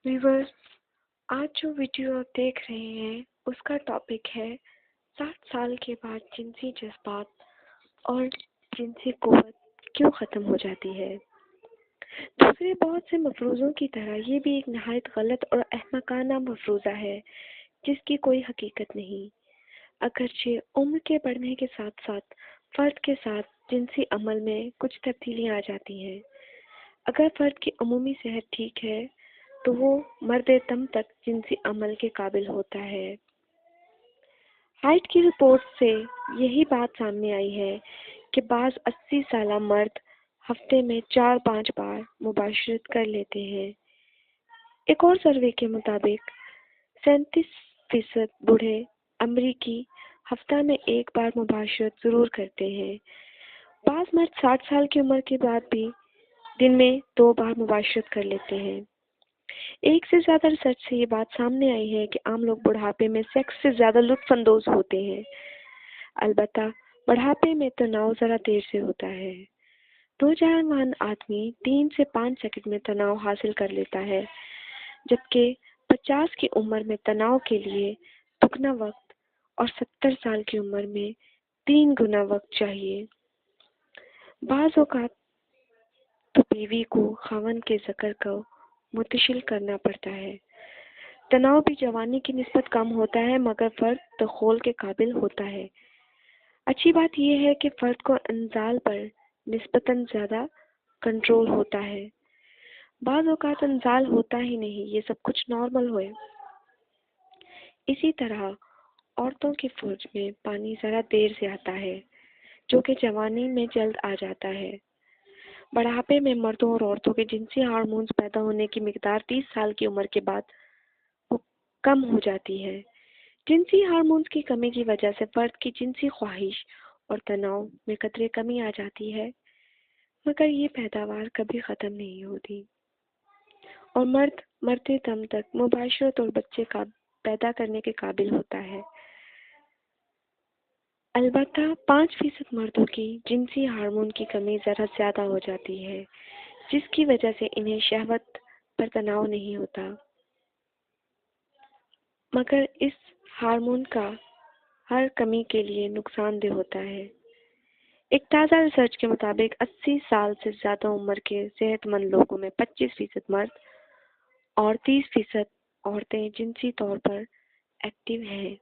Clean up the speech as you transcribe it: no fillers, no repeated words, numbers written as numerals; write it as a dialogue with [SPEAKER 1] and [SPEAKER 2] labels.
[SPEAKER 1] Viewers, آج جو video آپ دیکھ رہے ہیں اس کا ٹاپک ہے 60 سال کے بعد جنسی جذبات اور جنسی قوت کیوں ختم ہو جاتی ہے۔ دوسرے بہت سے مفروضوں کی طرح یہ بھی ایک نہایت غلط اور احمقانہ مفروضہ ہے جس کی کوئی حقیقت نہیں، اگرچہ عمر کے بڑھنے کے ساتھ ساتھ فرد کے ساتھ جنسی عمل میں کچھ تبدیلیاں آ جاتی ہیں۔ اگر فرد کی عمومی صحت ٹھیک ہے تو وہ مرد دم تک جنسی عمل کے قابل ہوتا ہے۔ ہائٹ کی رپورٹ سے یہی بات سامنے آئی ہے کہ بعض 80 سالہ مرد ہفتے میں 4-5 بار مباشرت کر لیتے ہیں۔ ایک اور سروے کے مطابق 37% بوڑھے امریکی ہفتہ میں ایک بار مباشرت ضرور کرتے ہیں۔ بعض مرد 60 سال کی عمر کے بعد بھی دن میں 2 بار مباشرت کر لیتے ہیں۔ ایک سے زیادہ ریسرچ سے یہ بات سامنے آئی ہے کہ عام لوگ بڑھاپے میں سیکس سے زیادہ لطف اندوز ہوتے ہیں۔ البتہ بڑھاپے میں تناؤ ذرا دیر سے ہوتا ہے۔ نوجوان آدمی 3 سے 5 سیکنڈ میں تناؤ حاصل کر لیتا ہے، جبکہ 50 کی عمر میں تناؤ کے لیے دگنا وقت اور 70 سال کی عمر میں 3 گنا وقت چاہیے۔ بعض اوقات تو بیوی کو خاوند کے ذکر کو منتشل کرنا پڑتا ہے۔ تناؤ بھی جوانی کی نسبت کم ہوتا ہے مگر فرد دخول کے قابل ہوتا ہے۔ اچھی بات یہ ہے کہ فرد کو انزال پر نسبتاً زیادہ کنٹرول ہوتا ہے۔ بعض اوقات انزال ہوتا ہی نہیں، یہ سب کچھ نارمل ہوئے۔ اسی طرح عورتوں کے فرج میں پانی ذرا دیر سے آتا ہے، جو کہ جوانی میں جلد آ جاتا ہے۔ بڑھاپے میں مردوں اور عورتوں کے جنسی ہارمونز پیدا ہونے کی مقدار 30 سال کی عمر کے بعد کم ہو جاتی ہے۔ جنسی ہارمونز کی کمی کی وجہ سے فرد کی جنسی خواہش اور تناؤ میں قدرے کمی آ جاتی ہے، مگر یہ پیداوار کبھی ختم نہیں ہوتی اور مرد مرتے دم تک مباشرت اور بچے کا پیدا کرنے کے قابل ہوتا ہے۔ البتہ 5% مردوں کی جنسی ہارمون کی کمی ذرا زیادہ ہو جاتی ہے، جس کی وجہ سے انہیں شہوت پر تناؤ نہیں ہوتا، مگر اس ہارمون کا ہر کمی کے لیے نقصان دہ ہوتا ہے۔ ایک تازہ ریسرچ کے مطابق 80 سال سے زیادہ عمر کے صحت مند لوگوں میں 25% مرد اور 30% عورتیں جنسی طور پر ایکٹیو ہیں۔